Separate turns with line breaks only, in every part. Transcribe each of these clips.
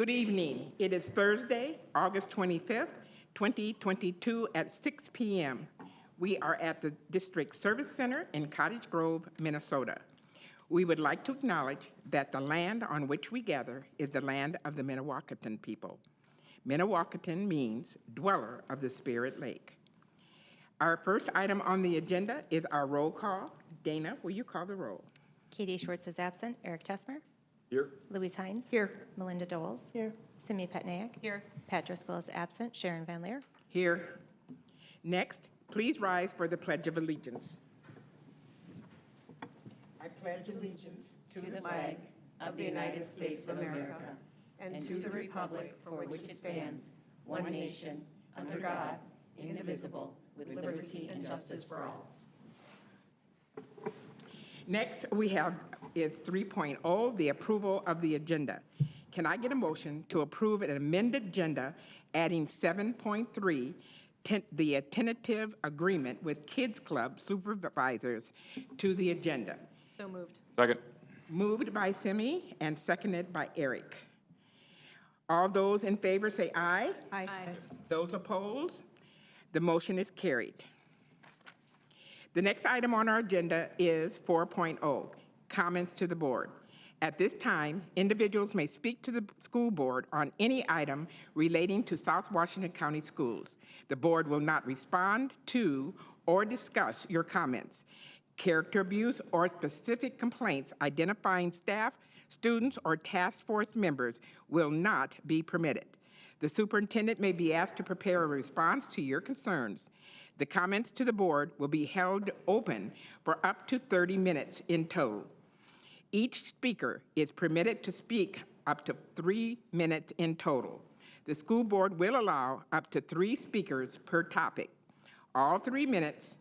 Good evening. It is Thursday, August 25th, 2022 at 6 p.m. We are at the District Service Center in Cottage Grove, Minnesota. We would like to acknowledge that the land on which we gather is the land of the Minnewacan people. Minnewacan means dweller of the Spirit Lake. Our first item on the agenda is our roll call. Dana, will you call the roll?
Katie Schwartz is absent. Eric Tessmer.
Here.
Louise Hines.
Here.
Melinda Doles.
Here.
Simi Petnaik.
Here.
Pat Driscoll is absent. Sharon Van Leer.
Here. Next, please rise for the Pledge of Allegiance. I pledge allegiance
To the flag of the United States of America and to the republic for which it stands, one nation, under God, indivisible, with liberty and justice for all.
Next, we have is 3.0, the approval of the agenda. Can I get a motion to approve an amended agenda adding 7.3, the tentative agreement with Kids Club supervisors to the agenda?
So moved.
Second.
Moved by Simi and seconded by Eric. All those in favor say aye.
Aye.
Those opposed? The motion is carried. The next item on our agenda is 4.0, comments to the board. At this time, individuals may speak to the school board on any item relating to South Washington County Schools. The board will not respond to or discuss your comments. Character abuse or specific complaints identifying staff, students, or task force members will not be permitted. The superintendent may be asked to prepare a response to your concerns. The comments to the board will be held open for up to 30 minutes in total. Each speaker is permitted to speak up to 3 minutes in total. The school board will allow up to 3 speakers per topic. At all 3 minutes,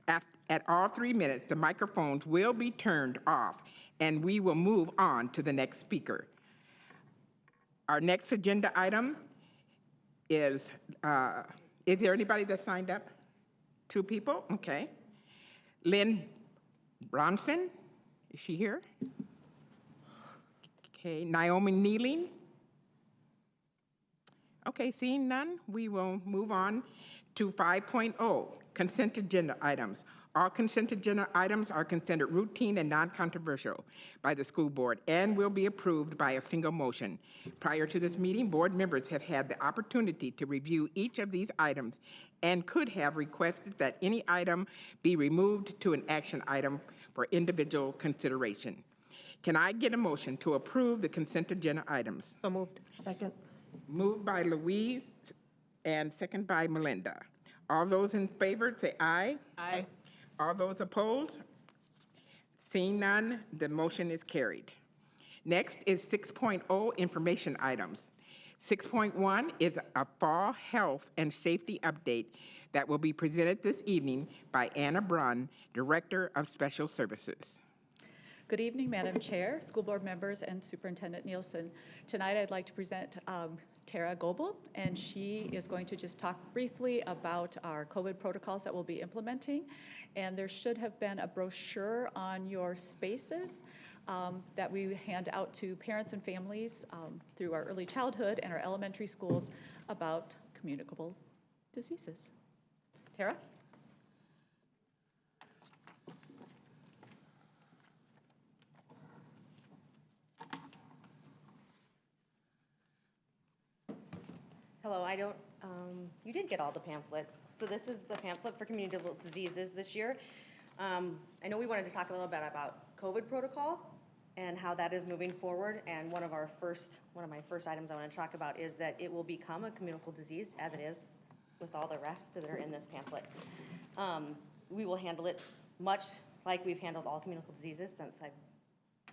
the microphones will be turned off and we will move on to the next speaker. Our next agenda item is there anybody that signed up? 2 people, okay. Lynn Bronson, is she here? Okay, Naomi Nealing. Okay, seeing none, we will move on to 5.0, consent agenda items. All consent agenda items are considered routine and non-controversial by the school board and will be approved by a single motion. Prior to this meeting, board members have had the opportunity to review each of these items and could have requested that any item be removed to an action item for individual consideration. Can I get a motion to approve the consent agenda items?
So moved. Second.
Moved by Louise and second by Melinda. All those in favor say aye.
Aye.
All those opposed? Seeing none, the motion is carried. Next is 6.0 information items. 6.1 is a fall health and safety update that will be presented this evening by Anna Brunn, Director of Special Services.
Good evening, Madam Chair, school board members, and Superintendent Nielsen. Tonight I'd like to present Tara Goebel, and she is going to just talk briefly about our COVID protocols that we'll be implementing. And there should have been a brochure on your spaces that we hand out to parents and families through our early childhood and our elementary schools about communicable diseases. Tara?
Hello, you did get all the pamphlet. So this is the pamphlet for communicable diseases this year. I know we wanted to talk a little bit about COVID protocol and how that is moving forward. And one of my first items I want to talk about is that it will become a communicable disease as it is with all the rest that are in this pamphlet. We will handle it much like we've handled all communicable diseases since I've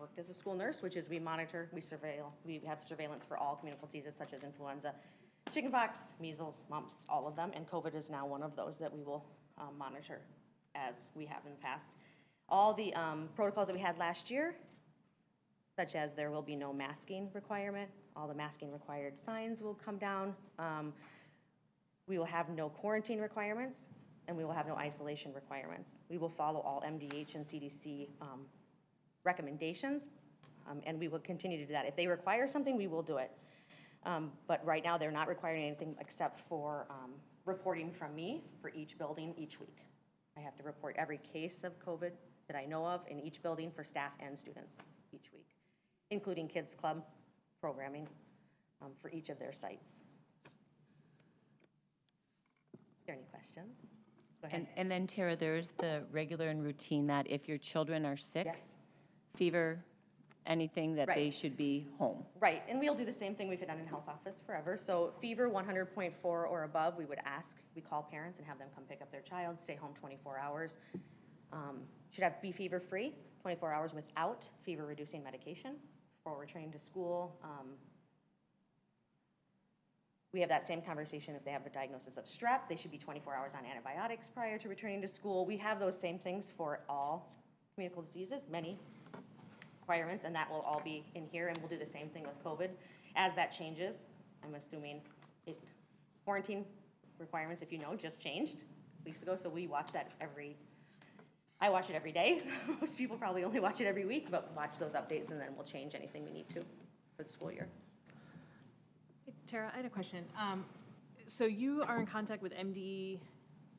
worked as a school nurse, which is we monitor, we surveil, we have surveillance for all communicable diseases such as influenza, chickenpox, measles, mumps, all of them, and COVID is now one of those that we will monitor as we have in the past. All the protocols that we had last year, such as there will be no masking requirement, all the masking required signs will come down, we will have no quarantine requirements, and we will have no isolation requirements. We will follow all MDH and CDC recommendations, and we will continue to do that. If they require something, we will do it. But right now, they're not requiring anything except for reporting from me for each building each week. I have to report every case of COVID that I know of in each building for staff and students each week, including Kids Club programming for each of their sites. Are there any questions? Go ahead.
And then Tara, there's the regular and routine that if your children are sick,
Yes.
fever, anything, that they
Right.
should be home.
Right, and we'll do the same thing we've done in health office forever. So fever 100.4 or above, we would ask, we call parents and have them come pick up their child, stay home 24 hours. Should be fever free, 24 hours without fever reducing medication before returning to school. We have that same conversation if they have a diagnosis of strep, they should be 24 hours on antibiotics prior to returning to school. We have those same things for all communicable diseases, many requirements, and that will all be in here, and we'll do the same thing with COVID. As that changes, I'm assuming quarantine requirements, if you know, just changed weeks ago, so we watch that I watch it every day. Most people probably only watch it every week, but watch those updates, and then we'll change anything we need to for the school year.
Hey, Tara, I had a question. So you are in contact with MDH?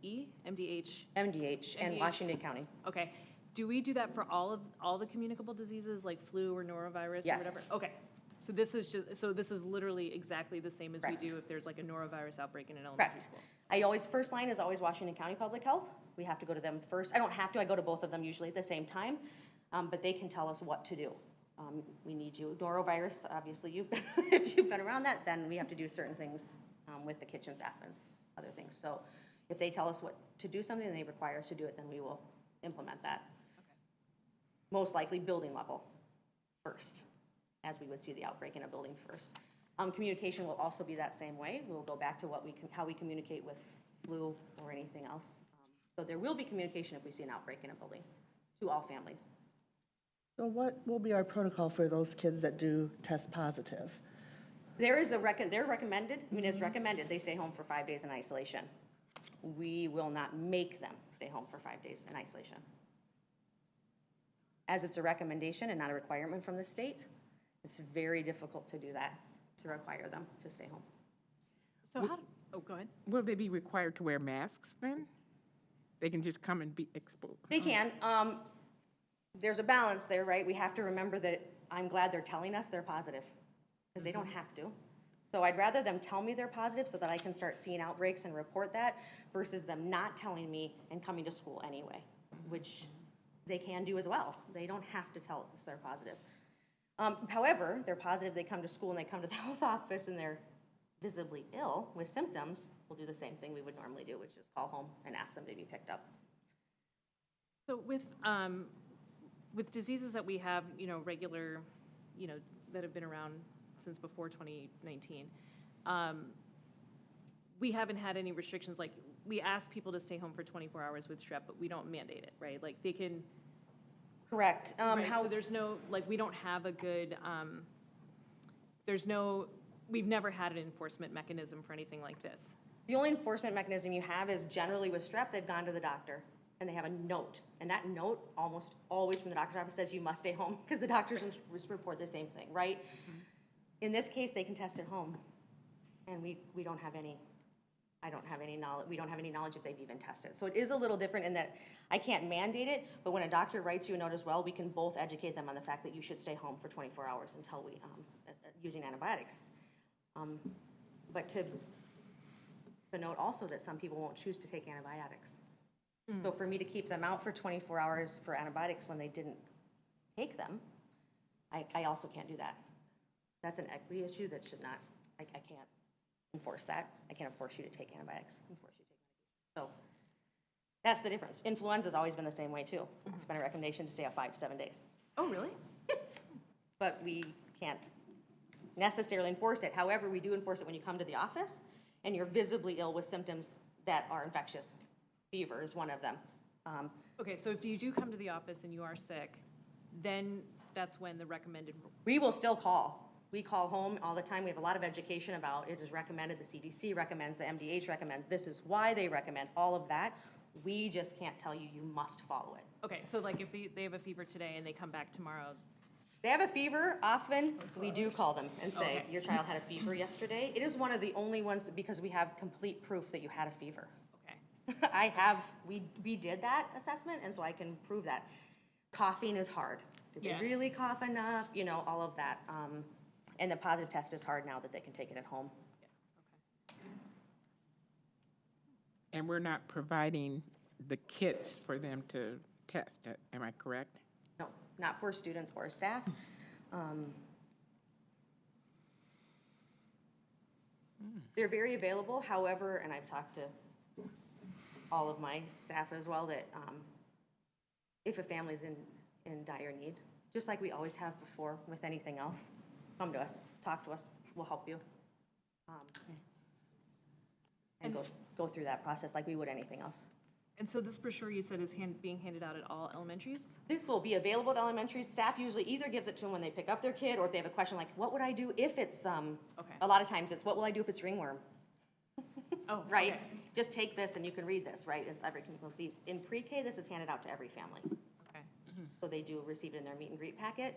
MDH and
MDH.
Washington County.
Okay. Do we do that for all the communicable diseases like flu or norovirus or
Yes.
whatever? Okay. So this is literally exactly the same as
Correct.
we do if there's like a norovirus outbreak in an elementary
Correct.
school.
First line is always Washington County Public Health. We have to go to them first. I don't have to, I go to both of them usually at the same time, but they can tell us what to do. We need you. Norovirus, obviously, if you've been around that, then we have to do certain things with the kitchen staff and other things. So if they tell us what to do something and they require us to do it, then we will implement that.
Okay.
Most likely building level first, as we would see the outbreak in a building first. Communication will also be that same way. We'll go back to how we communicate with flu or anything else. So there will be communication if we see an outbreak in a building to all families.
So what will be our protocol for those kids that do test positive?
They're recommended, it's recommended they stay home for 5 days in isolation. We will not make them stay home for 5 days in isolation. As it's a recommendation and not a requirement from the state, it's very difficult to do that, to require them to stay home.
So go ahead.
Will they be required to wear masks then? They can just come and be exposed?
They can. There's a balance there, right? We have to remember that I'm glad they're telling us they're positive, because they don't have to. So I'd rather them tell me they're positive so that I can start seeing outbreaks and report that, versus them not telling me and coming to school anyway, which they can do as well. They don't have to tell us they're positive. However, they're positive, they come to school and they come to the health office and they're visibly ill with symptoms, we'll do the same thing we would normally do, which is call home and ask them to be picked up.
So with diseases that we have, regular, that have been around since before 2019, we haven't had any restrictions. Like, we ask people to stay home for 24 hours with strep, but we don't mandate it, right? Like, they can.
Correct.
Right, so there's no, we don't have a good, we've never had an enforcement mechanism for anything like this.
The only enforcement mechanism you have is generally with strep, they've gone to the doctor and they have a note. And that note almost always from the doctor's office says you must stay home, because the doctors report the same thing, right? Mm-hmm. In this case, they can test at home. And we don't have any, I don't have any knowledge, we don't have any knowledge if they've even tested. So it is a little different in that I can't mandate it, but when a doctor writes you a note as well, we can both educate them on the fact that you should stay home for 24 hours until we, using antibiotics. But to note also that some people won't choose to take antibiotics. So for me to keep them out for 24 hours for antibiotics when they didn't take them, I also can't do that. That's an equity issue that should not, I can't enforce that. I can't force you to take antibiotics. I can force you to take medication. So that's the difference. Influenza's always been the same way too. It's been a recommendation to stay out 5 to 7 days.
Oh, really?
But we can't necessarily enforce it. However, we do enforce it when you come to the office and you're visibly ill with symptoms that are infectious. Fever is one of them.
Okay, so if you do come to the office and you are sick, then that's when the recommended.
We will still call. We call home all the time. We have a lot of education about it is recommended, the CDC recommends, the MDH recommends, this is why they recommend, all of that. We just can't tell you, you must follow it.
Okay, so like if they have a fever today and they come back tomorrow,
They have a fever, often, we do call them and say,
Okay.
your child had a fever yesterday. It is one of the only ones, because we have complete proof that you had a fever.
Okay.
We did that assessment, and so I can prove that. Coughing is hard. Did
Yeah.
they really cough enough? You know, all of that. And the positive test is hard now that they can take it at home.
And we're not providing the kits for them to test, am I correct?
No, not for students or staff. They're very available, however, and I've talked to all of my staff as well, that if a family's in dire need, just like we always have before with anything else, come to us, talk to us, we'll help you. And go through that process like we would anything else.
And so this brochure you said is being handed out at all elementaries?
This will be available to elementary staff. Usually either gives it to them when they pick up their kid, or if they have a question like, what would I do if it's,
Okay.
a lot of times it's, what will I do if it's ringworm?
Oh,
Right?
okay.
Just take this and you can read this, right? It's every clinical disease. In pre-K, this is handed out to every family.
Okay.
So they do receive it in their meet and greet packet.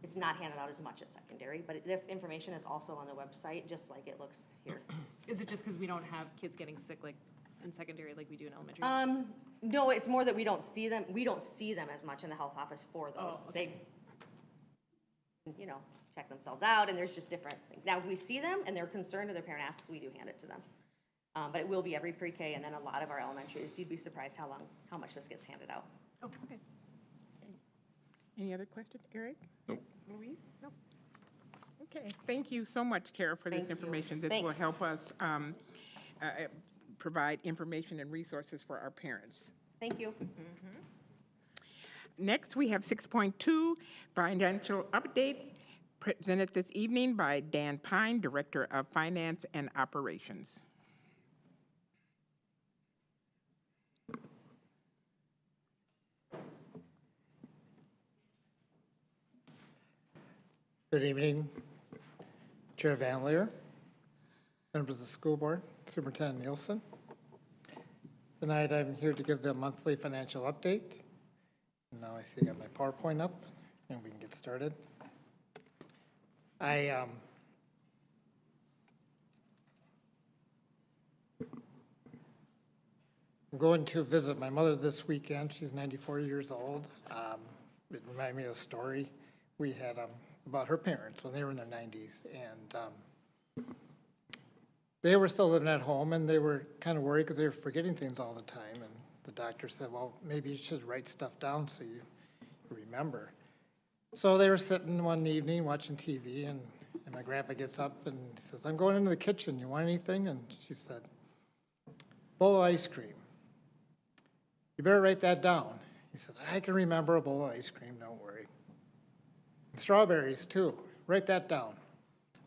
It's not handed out as much at secondary, but this information is also on the website, just like it looks here.
Is it just because we don't have kids getting sick like in secondary like we do in elementary?
No, it's more that we don't see them as much in the health office for those.
Oh, okay.
They, you know, check themselves out, and there's just different things. Now, if we see them and they're concerned or their parent asks, we do hand it to them. But it will be every pre-K and then a lot of our elementaries. You'd be surprised how much this gets handed out.
Oh, okay.
Any other questions, Eric?
Nope.
Louise? Nope. Okay, thank you so much, Tara, for this
Thank you.
information. This will
Thanks.
help us provide information and resources for our parents.
Thank you.
Next, we have 6.2, financial update, presented this evening by Dan Pine, Director of Finance and Operations.
Good evening, Chair Van Leer, members of the school board, Superintendent Nielsen. Tonight I'm here to give the monthly financial update. And now I see I got my PowerPoint up and we can get started. I'm going to visit my mother this weekend. She's 94 years old. It reminded me of a story we had about her parents when they were in their 90s. And they were still living at home, and they were kind of worried because they were forgetting things all the time. And the doctor said, well, maybe you should write stuff down so you remember. So they were sitting one evening watching TV, and my grandpa gets up and he says, I'm going into the kitchen. You want anything? And she said, bowl of ice cream. You better write that down. He said, I can remember a bowl of ice cream, don't worry. Strawberries, too. Write that down.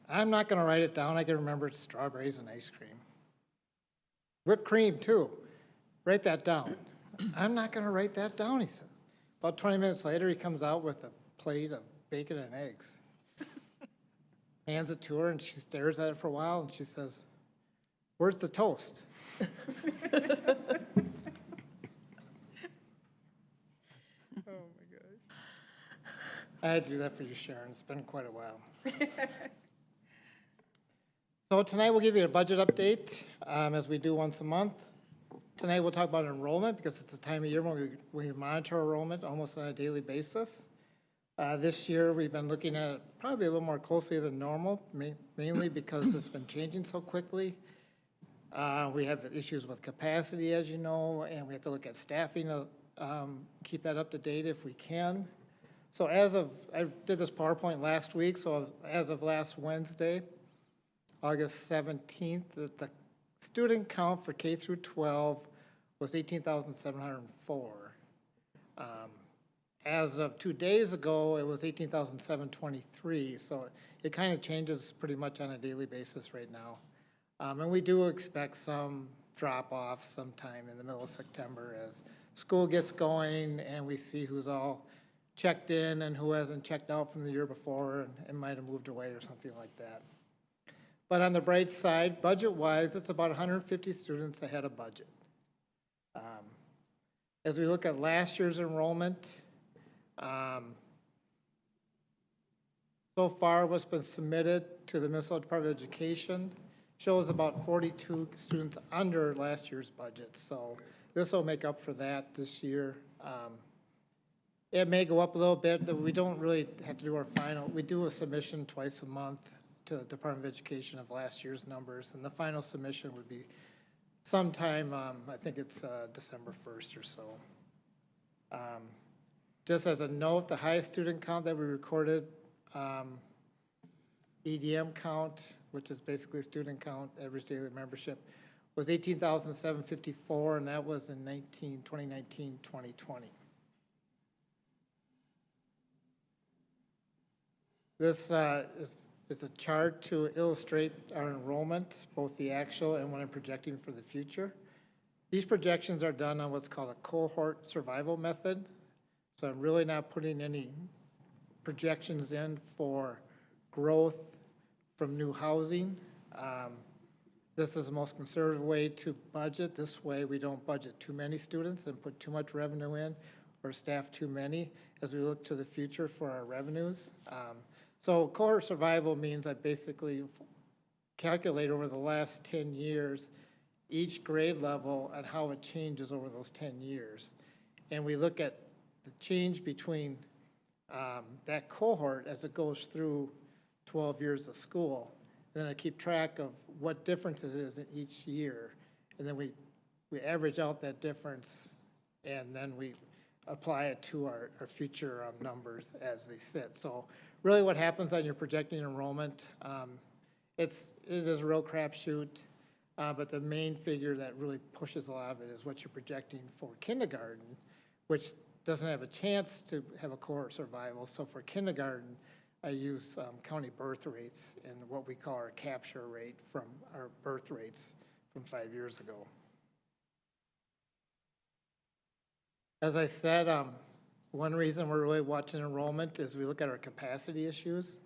I'm not going to write it down. I can remember it's strawberries and ice cream. Whipped cream, too. Write that down. I'm not going to write that down, he says. About 20 minutes later, he comes out with a plate of bacon and eggs. Hands it to her, and she stares at it for a while, and she says, where's the toast?
Oh, my God.
I had to do that for you, Sharon. It's been quite a while. So tonight we'll give you a budget update, as we do once a month. Tonight we'll talk about enrollment because it's the time of year when we monitor enrollment almost on a daily basis. This year we've been looking at it probably a little more closely than normal, mainly because it's been changing so quickly. We have issues with capacity, as you know, and we have to look at staffing to keep that up to date if we can. So I did this PowerPoint last week, so as of last Wednesday, August 17th, the student count for K through 12 was 18,704. As of 2 days ago, it was 18,723, so it kind of changes pretty much on a daily basis right now. And we do expect some drop-off sometime in the middle of September as school gets going and we see who's all checked in and who hasn't checked out from the year before and might have moved away or something like that. But on the bright side, budget-wise, it's about 150 students ahead of budget. As we look at last year's enrollment, So far, what's been submitted to the Minnesota Department of Education shows about 42 students under last year's budget. So this will make up for that this year. It may go up a little bit, but we don't really have to do our final. We do a submission twice a month to the Department of Education of last year's numbers, and the final submission would be sometime, I think it's December 1st or so. Just as a note, the highest student count that we recorded, EDM count, which is basically student count, average daily membership, was 18,754, and that was in 2019, 2020. This is a chart to illustrate our enrollment, both the actual and what I'm projecting for the future. These projections are done on what's called a cohort survival method. So I'm really not putting any projections in for growth from new housing. This is the most conservative way to budget. This way we don't budget too many students and put too much revenue in or staff too many as we look to the future for our revenues. So cohort survival means I basically calculate over the last 10 years each grade level and how it changes over those 10 years. And we look at the change between that cohort as it goes through 12 years of school. And then I keep track of what difference it is in each year. And then we average out that difference, and then we apply it to our future numbers as they sit. So really what happens on your projecting enrollment, it is a real crapshoot, but the main figure that really pushes a lot of it is what you're projecting for kindergarten, which doesn't have a chance to have a cohort survival. So for kindergarten, I use county birth rates and what we call our capture rate from our birth rates from 5 years ago. As I said, one reason we're really watching enrollment is we look at our capacity issues.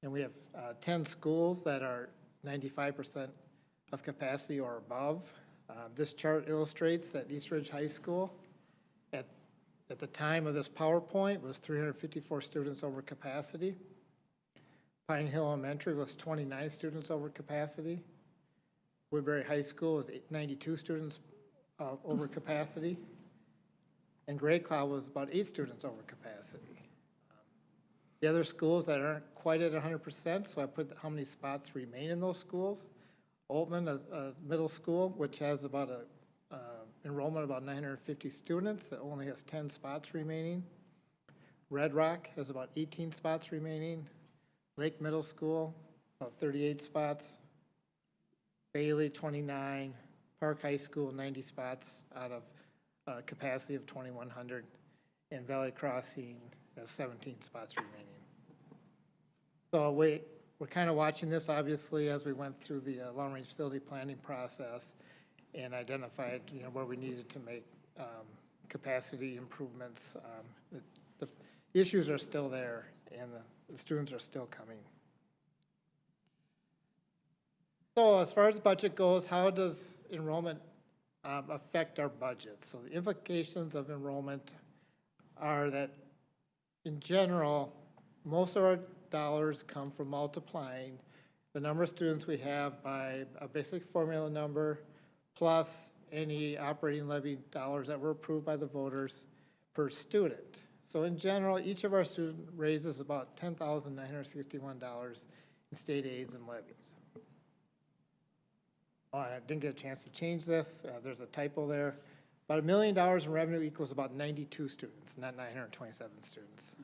And we have 10 schools that are 95% of capacity or above. This chart illustrates that East Ridge High School at the time of this PowerPoint was 354 students over capacity. Pine Hill Elementary was 29 students over capacity. Woodbury High School was 92 students over capacity. And Gray Cloud was about 8 students over capacity. The other schools that aren't quite at 100%, so I put how many spots remain in those schools. Altman, a middle school, which has about a enrollment of about 950 students, that only has 10 spots remaining. Red Rock has about 18 spots remaining. Lake Middle School, about 38 spots. Bailey, 29. Park High School, 90 spots out of capacity of 2,100. And Valley Crossing has 17 spots remaining. So we're kind of watching this, obviously, as we went through the long-range facility planning process and identified, where we needed to make capacity improvements. The issues are still there, and the students are still coming. So as far as the budget goes, how does enrollment affect our budget? So the implications of enrollment are that, in general, most of our dollars come from multiplying the number of students we have by a basic formula number plus any operating levy dollars that were approved by the voters per student. So in general, each of our students raises about $10,961 in state aids and levies. I didn't get a chance to change this. There's a typo there. About $1 million in revenue equals about 92 students, not 927 students.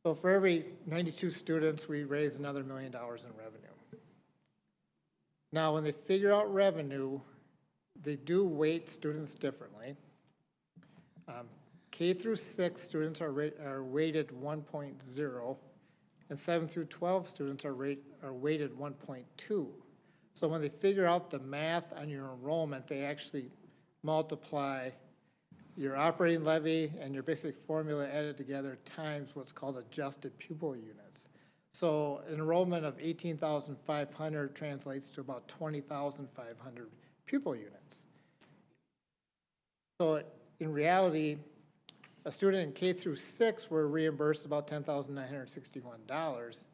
So for every 92 students, we raise another $1 million in revenue. Now, when they figure out revenue, they do weight students differently. K through 6 students are weighted 1.0, and 7 through 12 students are weighted 1.2. So when they figure out the math on your enrollment, they actually multiply your operating levy and your basic formula added together times what's called adjusted pupil units. So enrollment of 18,500 translates to about 20,500 pupil units. So in reality, a student in K through 6, we're reimbursed about $10,961.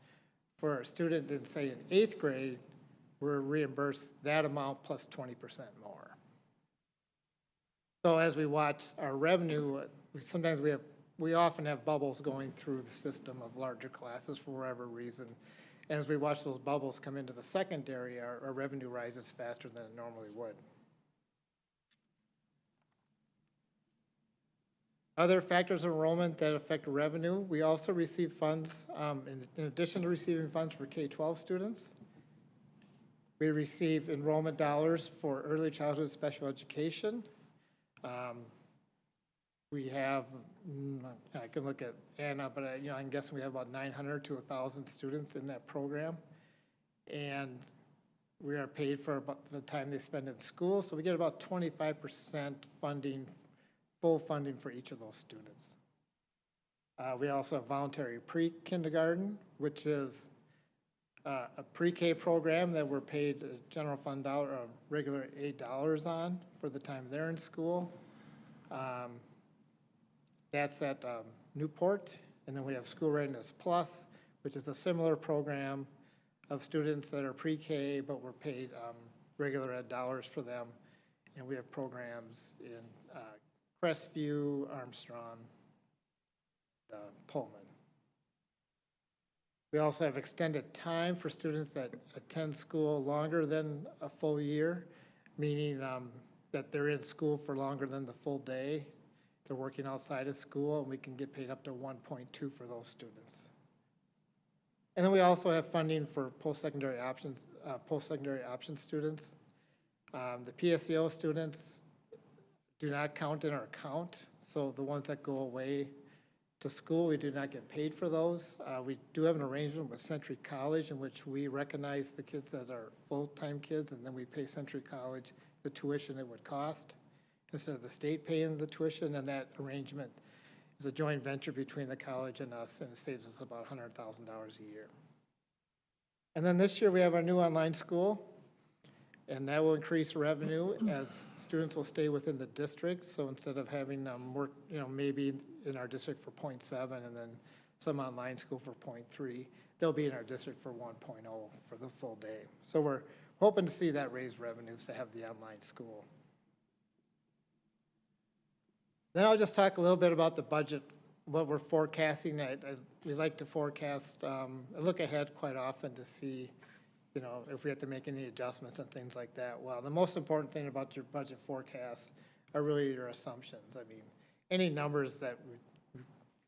For a student in, say, in 8th grade, we're reimbursed that amount plus 20% more. So as we watch our revenue, sometimes we often have bubbles going through the system of larger classes for whatever reason. As we watch those bubbles come into the secondary, our revenue rises faster than it normally would. Other factors of enrollment that affect revenue, we also receive funds, in addition to receiving funds for K-12 students, we receive enrollment dollars for early childhood special education. We have, I can look at Anna, but I'm guessing we have about 900 to 1,000 students in that program. And we are paid for about the time they spend in school. So we get about 25% funding, full funding for each of those students. We also have voluntary pre-kindergarten, which is a pre-K program that we're paid a general fund regular $8 on for the time they're in school. That's at Newport. And then we have School Readiness Plus, which is a similar program of students that are pre-K, but we're paid regular ed dollars for them. And we have programs in Crestview, Armstrong, Pullman. We also have extended time for students that attend school longer than a full year, meaning that they're in school for longer than the full day. They're working outside of school, and we can get paid up to 1.2 for those students. And then we also have funding for post-secondary options students. The PSEO students do not count in our count, so the ones that go away to school, we do not get paid for those. We do have an arrangement with Century College in which we recognize the kids as our full-time kids, and then we pay Century College the tuition it would cost instead of the state paying the tuition, and that arrangement is a joint venture between the college and us, and it saves us about $100,000 a year. And then this year we have our new online school, and that will increase revenue as students will stay within the district. So instead of having work, maybe in our district for 0.7 and then some online school for 0.3, they'll be in our district for 1.0 for the full day. So we're hoping to see that raise revenues to have the online school. Then I'll just talk a little bit about the budget, what we're forecasting. We like to forecast, I look ahead quite often to see, if we have to make any adjustments and things like that. Well, the most important thing about your budget forecasts are really your assumptions. I mean, any numbers that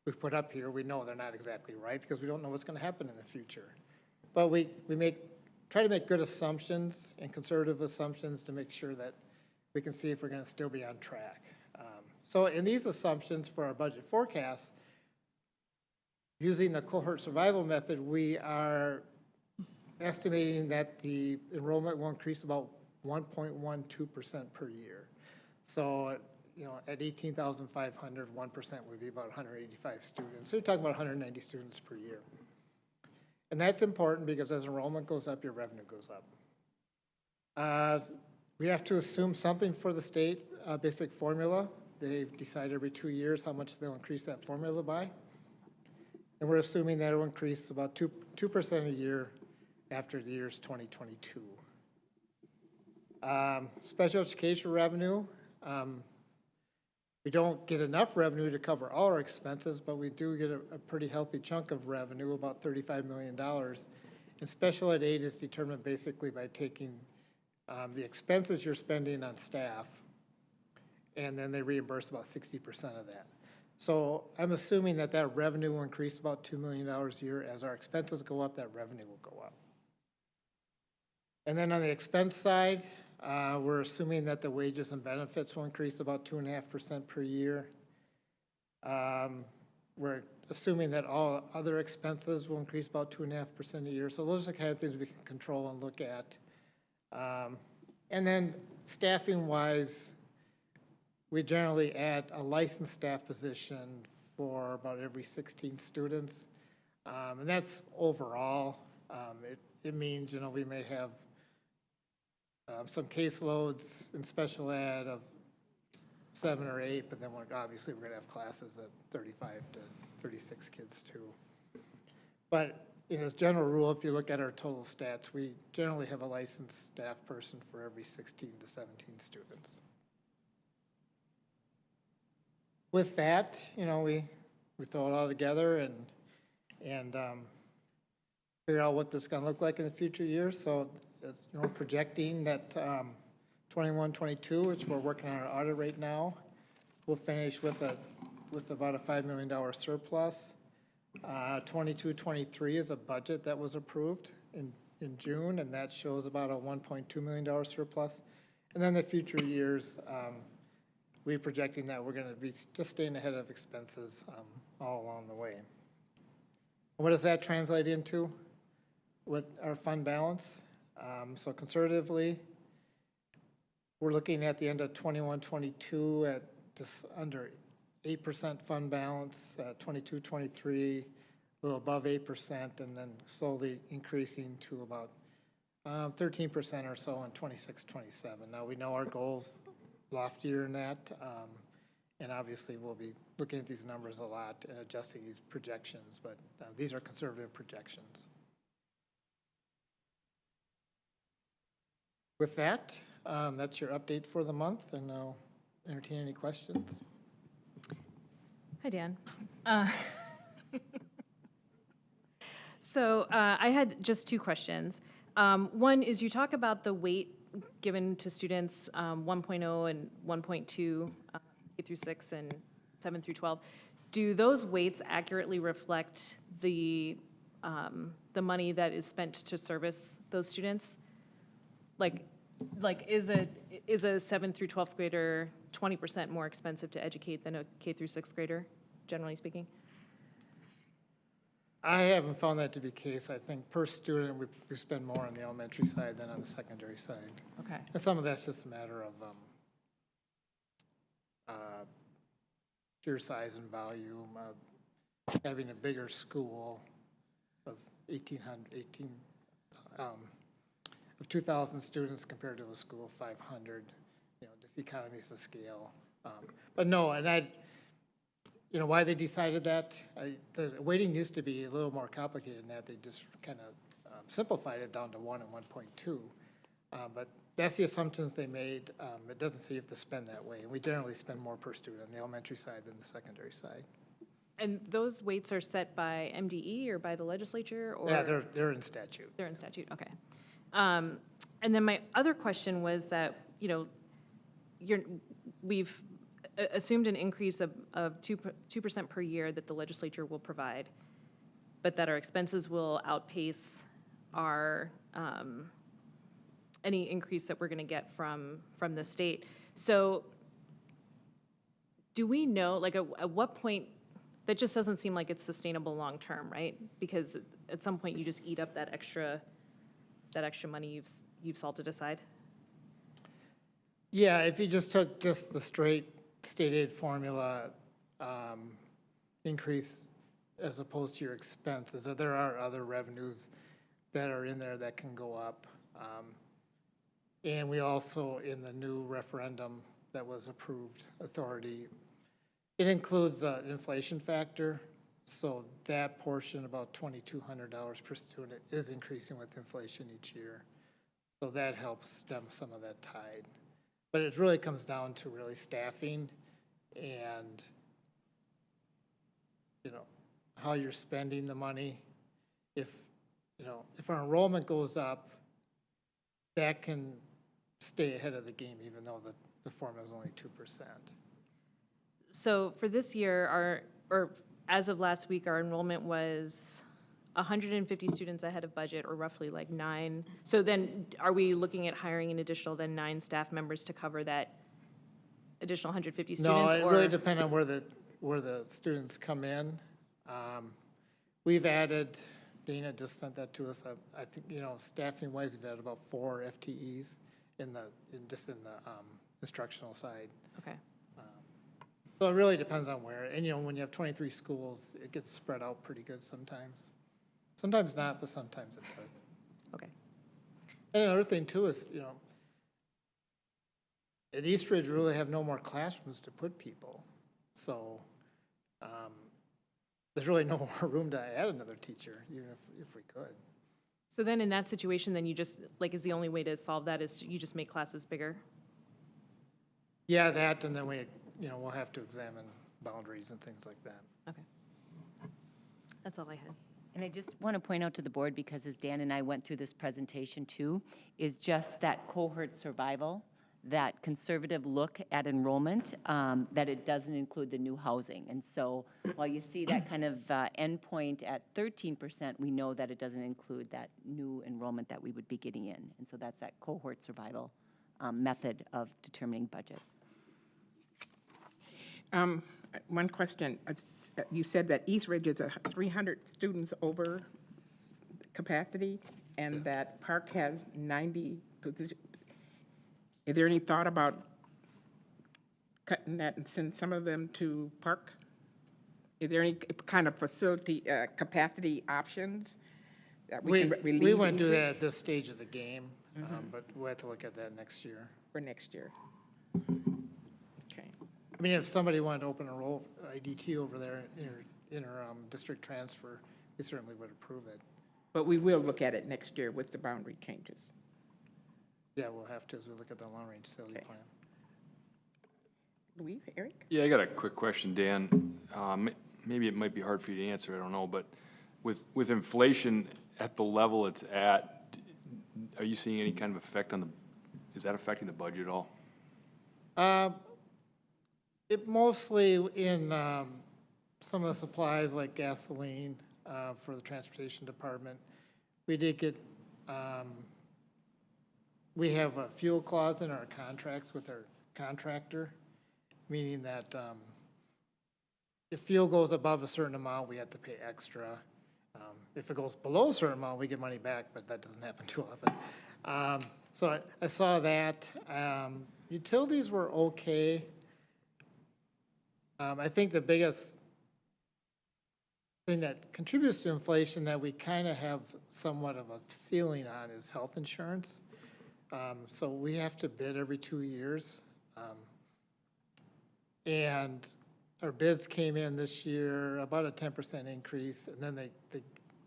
we put up here, we know they're not exactly right because we don't know what's going to happen in the future. But we try to make good assumptions and conservative assumptions to make sure that we can see if we're going to still be on track. So in these assumptions for our budget forecast, using the cohort survival method, we are estimating that the enrollment will increase about 1.12% per year. So, at 18,500, 1% would be about 185 students. So you're talking about 190 students per year. And that's important because as enrollment goes up, your revenue goes up. We have to assume something for the state basic formula. They've decided every 2 years how much they'll increase that formula by. And we're assuming that it will increase about 2% a year after the year's 2022. Special education revenue, we don't get enough revenue to cover all our expenses, but we do get a pretty healthy chunk of revenue, about $35 million. And special ed aid is determined basically by taking the expenses you're spending on staff, and then they reimburse about 60% of that. So I'm assuming that revenue will increase about $2 million a year. As our expenses go up, that revenue will go up. And then on the expense side, we're assuming that the wages and benefits will increase about 2.5% per year. We're assuming that all other expenses will increase about 2.5% a year. So those are the kind of things we can control and look at. And then staffing-wise, we generally add a licensed staff position for about every 16 students. And that's overall. It means, we may have some caseloads in special ed of 7 or 8, but then obviously we're going to have classes at 35 to 36 kids too. But as general rule, if you look at our total stats, we generally have a licensed staff person for every 16 to 17 students. With that, we throw it all together and figure out what this is going to look like in the future years. So, projecting that 21-22, which we're working on our audit right now, we'll finish with about a $5 million surplus. 22-23 is a budget that was approved in June, and that shows about a $1.2 million surplus. And then the future years, we're projecting that we're going to be just staying ahead of expenses all along the way. What does that translate into? What our fund balance? So conservatively, we're looking at the end of 21-22 at just under 8% fund balance, 22-23, a little above 8%, and then slowly increasing to about 13% or so in 26-27. Now we know our goals loftier than that, and obviously we'll be looking at these numbers a lot and adjusting these projections, but these are conservative projections. With that, that's your update for the month, and I'll entertain any questions.
Hi, Dan. So I had just two questions. One is you talk about the weight given to students 1.0 and 1.2, K through 6 and 7 through 12. Do those weights accurately reflect the money that is spent to service those students? Like is a 7th through 12th grader 20% more expensive to educate than a K through 6th grader, generally speaking?
I haven't found that to be the case. I think per student, we spend more on the elementary side than on the secondary side.
Okay.
And some of that's just a matter of sheer size and volume, having a bigger school of 2,000 students compared to a school of 500, just economies of scale. But no, and why they decided that, the weighting used to be a little more complicated than that. They just kind of simplified it down to 1 and 1.2. But that's the assumptions they made. It doesn't say you have to spend that way. And we generally spend more per student on the elementary side than the secondary side.
And those weights are set by MDE or by the legislature? Or?
Yeah, they're in statute.
They're in statute, okay. And then my other question was that, we've assumed an increase of 2% per year that the legislature will provide, but that our expenses will outpace our any increase that we're going to get from the state. So do we know, at what point, that just doesn't seem like it's sustainable long term, right? Because at some point you just eat up that extra money you've salted aside.
Yeah, if you just took the straight state aid formula increase as opposed to your expenses, there are other revenues that are in there that can go up. And we also, in the new referendum that was approved authority, it includes an inflation factor. So that portion, about $2,200 per student, is increasing with inflation each year. So that helps stem some of that tide. But it really comes down to really staffing and, how you're spending the money. If our enrollment goes up, that can stay ahead of the game, even though the formula is only 2%.
So for this year, or as of last week, our enrollment was 150 students ahead of budget, or roughly 9. So then are we looking at hiring an additional 9 staff members to cover that additional 150 students?
No, it really depends on where the students come in. We've added, Dana just sent that to us. I think, staffing wise, we've added about 4 FTEs in the instructional side.
Okay.
So it really depends on where. And, when you have 23 schools, it gets spread out pretty good sometimes. Sometimes not, but sometimes it does.
Okay.
And another thing too is, at East Ridge, we really have no more classrooms to put people. So there's really no more room to add another teacher, even if we could.
So then in that situation, then you just, like, is the only way to solve that is you just make classes bigger?
Yeah, that, and then we'll have to examine boundaries and things like that.
Okay. That's all I had.
And I just want to point out to the board, because as Dan and I went through this presentation too, is just that cohort survival, that conservative look at enrollment, that it doesn't include the new housing. And so while you see that kind of endpoint at 13%, we know that it doesn't include that new enrollment that we would be getting in. And so that's that cohort survival method of determining budget.
One question. You said that East Ridge is 300 students over capacity, and that Park has 90 positions. Is there any thought about cutting that and send some of them to Park? Is there any kind of facility, capacity options that we can relieve?
We wouldn't do
East
that
Ridge
at this stage of the game, but we'll have to look at that next year.
for next year? Okay.
I mean, if somebody wanted to open a role, IDT over there, district transfer, we certainly would approve it.
But we will look at it next year with the boundary changes.
Yeah, we'll have to as we look at the long-range facility
Okay.
plan.
Louise, Eric?
Yeah, I got a quick question, Dan. Maybe it might be hard for you to answer, I don't know, but with inflation at the level it's at, are you seeing any kind of effect on is that affecting the budget at all?
It mostly in some of the supplies like gasoline for the transportation department. We did get, we have a fuel clause in our contracts with our contractor, meaning that if fuel goes above a certain amount, we have to pay extra. If it goes below a certain amount, we get money back, but that doesn't happen too often. So I saw that. Utilities were okay. I think the biggest thing that contributes to inflation that we kind of have somewhat of a ceiling on is health insurance. So we have to bid every 2 years. And our bids came in this year about a 10% increase, and then they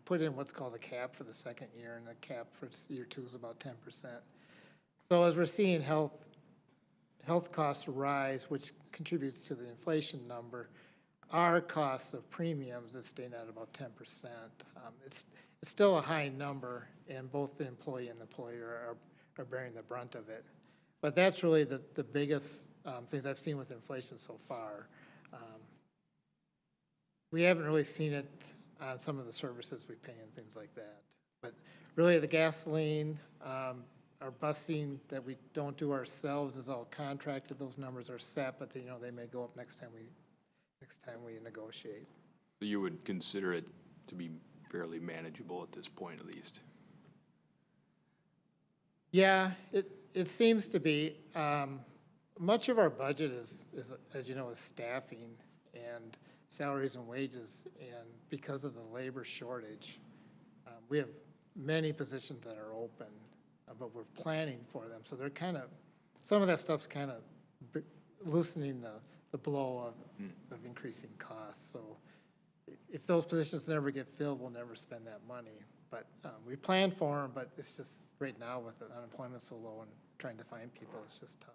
put in what's called a cap for the second year, and the cap for year 2 is about 10%. So as we're seeing health costs rise, which contributes to the inflation number, our costs of premiums is staying at about 10%. It's still a high number, and both the employee and the employer are bearing the brunt of it. But that's really the biggest things I've seen with inflation so far. We haven't really seen it on some of the services we pay and things like that. But really the gasoline, our busing that we don't do ourselves is all contracted. Those numbers are set, but they may go up next time we negotiate.
So you would consider it to be fairly manageable at this point, at least?
Yeah, it seems to be. Much of our budget is, as you know, is staffing and salaries and wages, and because of the labor shortage, we have many positions that are open, but we're planning for them. So they're kind of, some of that stuff's kind of loosening the blow of increasing costs. So if those positions never get filled, we'll never spend that money. But we plan for them, but it's just right now with the unemployment so low and trying to find people, it's just tough.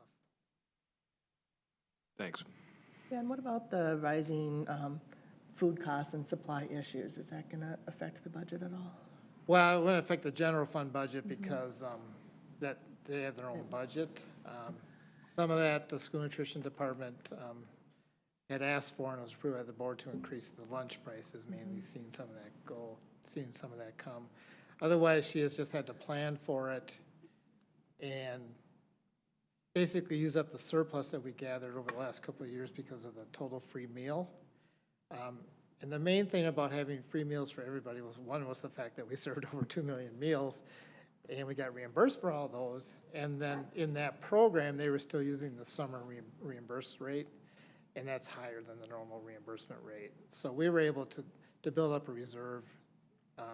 Thanks.
Yeah, and what about the rising food costs and supply issues? Is that going to affect the budget at all?
Well, it wouldn't affect the general fund budget because that they have their own budget. Some of that the school nutrition department had asked for and was approved by the board to increase the lunch prices, mainly seeing some of that come. Otherwise, she has just had to plan for it and basically use up the surplus that we gathered over the last couple of years because of the total free meal. And the main thing about having free meals for everybody was the fact that we served over 2 million meals and we got reimbursed for all those. And then in that program, they were still using the summer reimbursed rate, and that's higher than the normal reimbursement rate. So we were able to build up a reserve.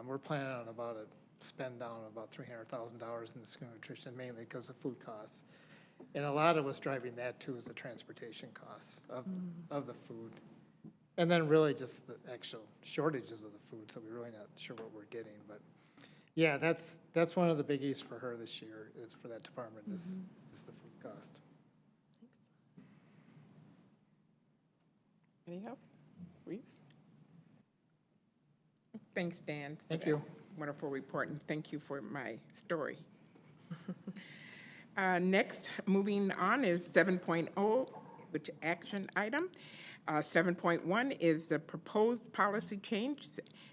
We're planning on about a spend down of about $300,000 in the school nutrition, mainly because of food costs. And a lot of what's driving that too is the transportation costs of the food. And then really just the actual shortages of the food, so we're really not sure what we're getting. But yeah, that's one of the biggies for her this year, is for that department, is the food cost.
Anything else? Reeves? Thanks, Dan. for
Thank
that
you.
Wonderful report, and thank you for my story. Next, moving on is 7.0, which action item. 7.1 is the proposed policy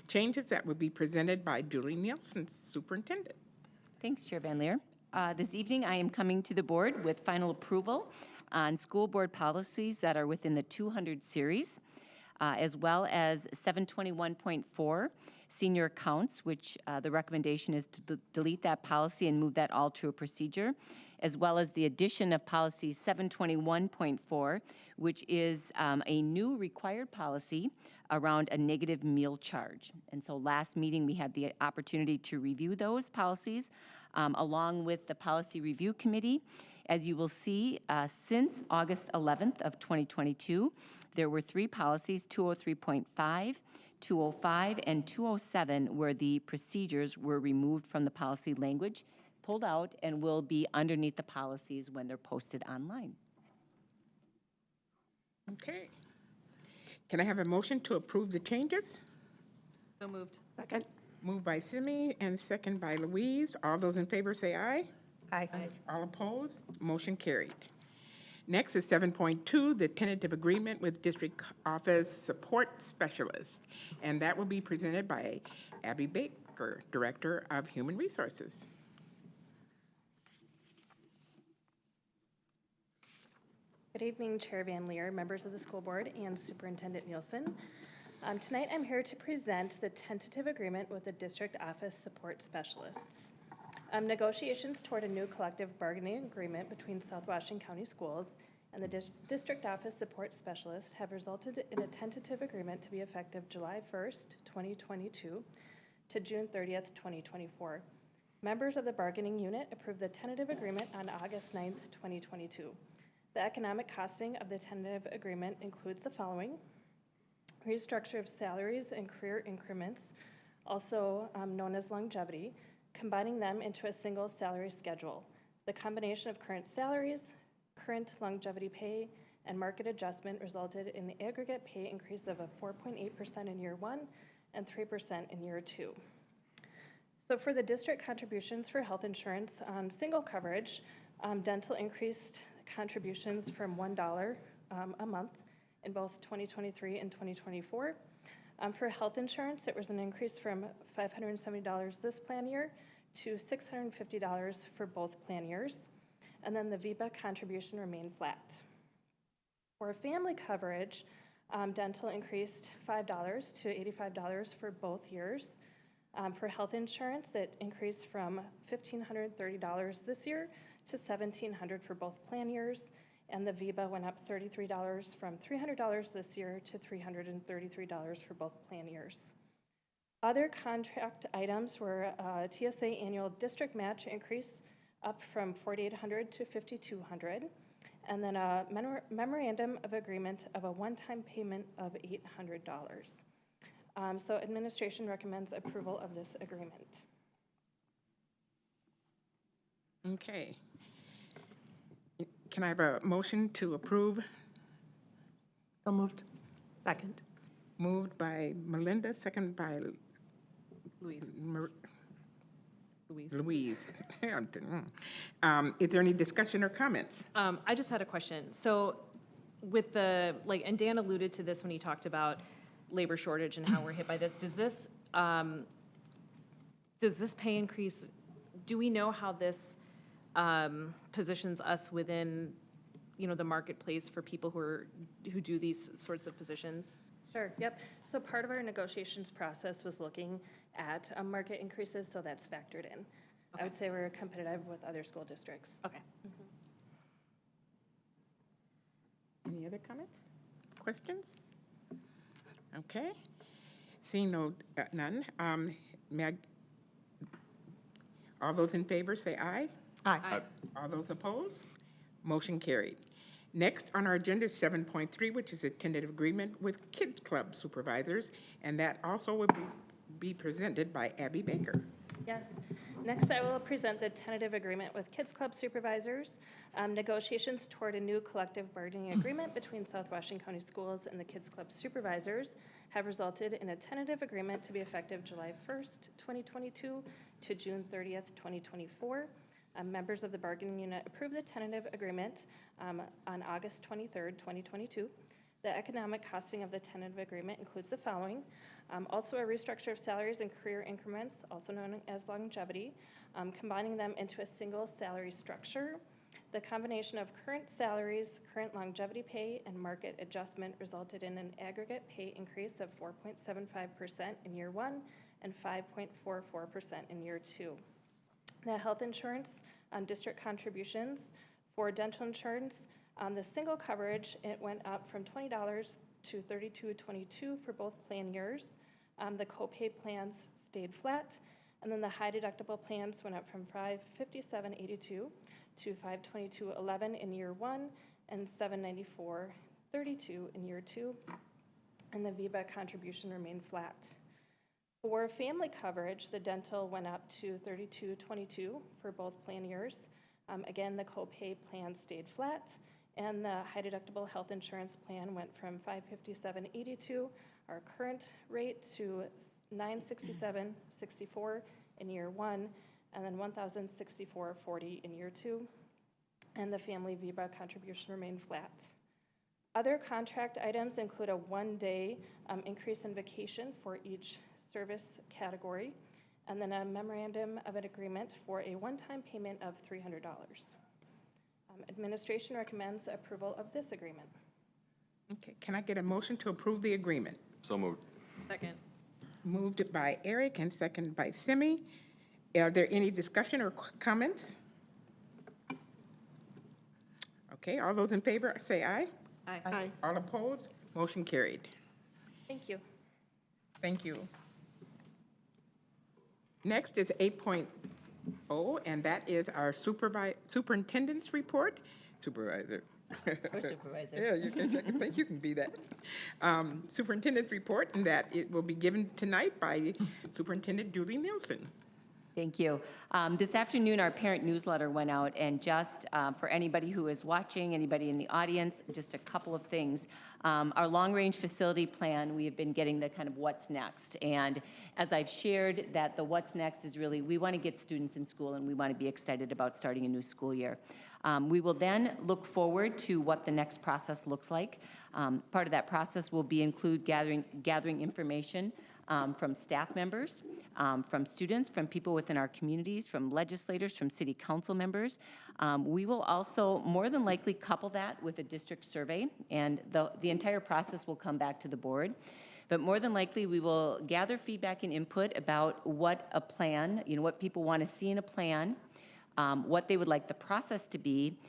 changes that would be presented by Julie Nielsen, Superintendent.
Thanks, Chair Van Leer. This evening, I am coming to the board with final approval on school board policies that are within the 200 series, as well as 721.4 senior accounts, which the recommendation is to delete that policy and move that all to a procedure, as well as the addition of policy 721.4, which is a new required policy around a negative meal charge. And so last meeting, we had the opportunity to review those policies along with the Policy Review Committee. As you will see, since August 11th of 2022, there were 3 policies, 203.5, 205, and 207, where the procedures were removed from the policy language, pulled out, and will be underneath the policies when they're posted online.
Okay. Can I have a motion to approve the changes?
So moved.
Second.
Moved by Simi and second by Louise. All those in favor say aye.
Aye.
All opposed? Motion carried. Next is 7.2, the tentative agreement with District Office Support Specialist, and that will be presented by Abby Baker, Director of Human Resources.
Good evening, Chair Van Leer, members of the school board, and Superintendent Nielsen. Tonight, I'm here to present the tentative agreement with the District Office Support Specialists. Negotiations toward a new collective bargaining agreement between SoWashCo County Schools and the District Office Support Specialist have resulted in a tentative agreement to be effective July 1st, 2022 to June 30th, 2024. Members of the bargaining unit approved the tentative agreement on August 9th, 2022. The economic costing of the tentative agreement includes the following: restructure of salaries and career increments, also known as longevity, combining them into a single salary schedule. The combination of current salaries, current longevity pay, and market adjustment resulted in the aggregate pay increase of a 4.8% in year 1 and 3% in year 2. So for the district contributions for health insurance on single coverage, dental increased contributions from $1 a month in both 2023 and 2024. For health insurance, it was an increase from $570 this plan year to $650 for both plan years. And then the VEBA contribution remained flat. For family coverage, dental increased $5 to $85 for both years. For health insurance, it increased from $1,530 this year to $1,700 for both plan years. And the VEBA went up $33 from $300 this year to $333 for both plan years. Other contract items were TSA annual district match increase up from $4,800 to $5,200, and then a memorandum of agreement of a one-time payment of $800. So administration recommends approval of this agreement.
Okay. Can I have a motion to approve?
So moved.
Second.
Moved by Melinda, second by
Louise.
Louise. Is there any discussion or comments?
I just had a question. So with the, and Dan alluded to this when he talked about labor shortage and how we're hit by this. Does this pay increase, do we know how this positions us within, the marketplace for people who do these sorts of positions?
Sure, yep. So part of our negotiations process was looking at market increases, so that's factored in. I would say we're competitive with other school districts.
Okay.
Any other comments, questions? Okay. Seeing none, all those in favor say aye.
Aye.
All those opposed? Motion carried. Next on our agenda is 7.3, which is a tentative agreement with Kids Club supervisors, and that also will be presented by Abby Baker.
Yes. Next, I will present the tentative agreement with Kids Club supervisors. Negotiations toward a new collective bargaining agreement between South Washington County Schools and the Kids Club supervisors have resulted in a tentative agreement to be effective July 1st, 2022 to June 30th, 2024. Members of the bargaining unit approved the tentative agreement on August 23rd, 2022. The economic costing of the tentative agreement includes the following. Also a restructure of salaries and career increments, also known as longevity, combining them into a single salary structure. The combination of current salaries, current longevity pay, and market adjustment resulted in an aggregate pay increase of 4.75% in year 1 and 5.44% in year 2. The health insurance district contributions for dental insurance, the single coverage, it went up from $20 to $32.22 for both plan years. The copay plans stayed flat, and then the high deductible plans went up from $557.82 to $522.11 in year 1 and $794.32 in year 2, and the VIBA contribution remained flat. For family coverage, the dental went up to $32.22 for both plan years. Again, the copay plan stayed flat, and the high deductible health insurance plan went from $557.82, our current rate, to $967.64 in year 1, and then $1,064.40 in year 2, and the family VIBA contribution remained flat. Other contract items include a one-day increase in vacation for each service category, and then a memorandum of an agreement for a one-time payment of $300. Administration recommends approval of this agreement.
Okay, can I get a motion to approve the agreement?
So moved.
Second.
Moved by Eric and seconded by Simi. Are there any discussion or comments? Okay, all those in favor say aye.
Aye.
All opposed? Motion carried.
Thank you.
Thank you. Next is 8.0, and that is our superintendent's report. Supervisor.
Or supervisor.
Yeah, I think you can be that. Superintendent's report, and that it will be given tonight by Superintendent Julie Nielsen.
Thank you. This afternoon, our parent newsletter went out, and just for anybody who is watching, anybody in the audience, just a couple of things. Our long-range facility plan, we have been getting the kind of what's next. And as I've shared, that the what's next is really, we want to get students in school, and we want to be excited about starting a new school year. We will then look forward to what the next process looks like. Part of that process will be include gathering information from staff members, from students, from people within our communities, from legislators, from city council members. We will also more than likely couple that with a district survey, and the entire process will come back to the board. But more than likely, we will gather feedback and input about what a plan, what people want to see in a plan, what they would like the process to be,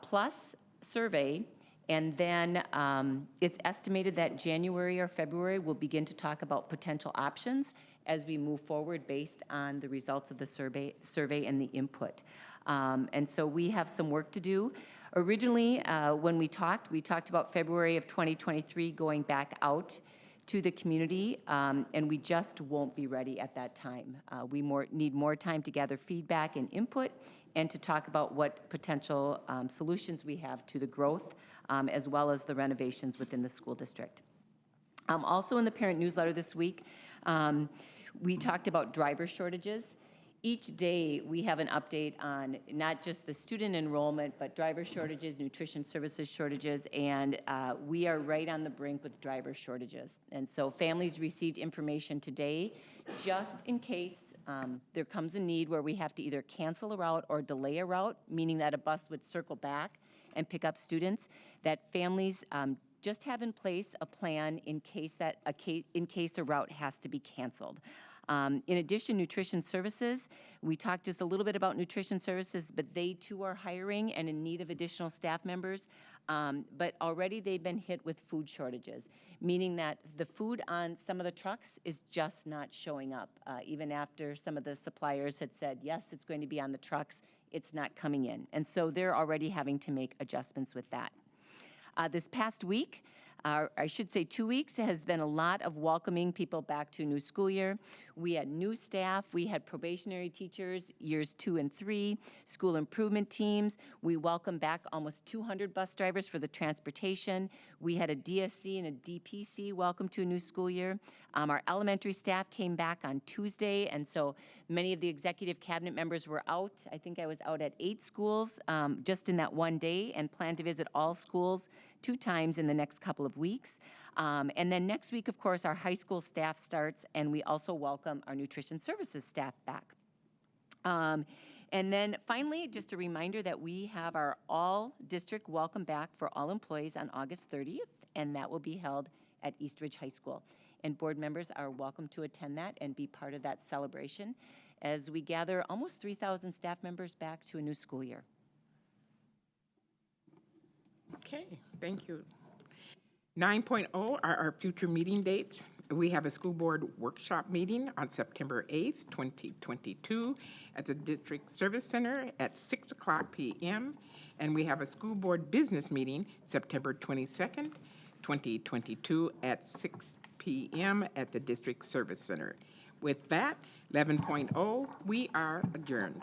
plus survey. And then it's estimated that January or February we'll begin to talk about potential options as we move forward based on the results of the survey and the input. And so we have some work to do. Originally, when we talked about February of 2023 going back out to the community, and we just won't be ready at that time. We need more time to gather feedback and input and to talk about what potential solutions we have to the growth as well as the renovations within the school district. Also in the parent newsletter this week, we talked about driver shortages. Each day we have an update on not just the student enrollment, but driver shortages, nutrition services shortages, and we are right on the brink with driver shortages. And so families received information today just in case there comes a need where we have to either cancel a route or delay a route, meaning that a bus would circle back and pick up students, that families just have in place a plan in case a route has to be canceled. In addition, nutrition services, we talked just a little bit about nutrition services, but they too are hiring and in need of additional staff members. But already they've been hit with food shortages, meaning that the food on some of the trucks is just not showing up. Even after some of the suppliers had said, yes, it's going to be on the trucks, it's not coming in. And so they're already having to make adjustments with that. This past week, I should say 2 weeks, has been a lot of welcoming people back to a new school year. We had new staff, we had probationary teachers, years 2 and 3, school improvement teams. We welcomed back almost 200 bus drivers for the transportation. We had a DSC and a DPC welcome to a new school year. Our elementary staff came back on Tuesday, and so many of the executive cabinet members were out. I think I was out at 8 schools just in that one day, and plan to visit all schools 2 times in the next couple of weeks. And then next week, of course, our high school staff starts, and we also welcome our nutrition services staff back. And then finally, just a reminder that we have our all-district welcome back for all employees on August 30th, and that will be held at East Ridge High School. And board members are welcome to attend that and be part of that celebration as we gather almost 3,000 staff members back to a new school year.
Okay, thank you. 9.0 are our future meeting dates. We have a school board workshop meeting on September 8th, 2022 at the District Service Center at 6:00 p.m. And we have a school board business meeting September 22nd, 2022 at 6 p.m. at the District Service Center. With that, 11.0, we are adjourned.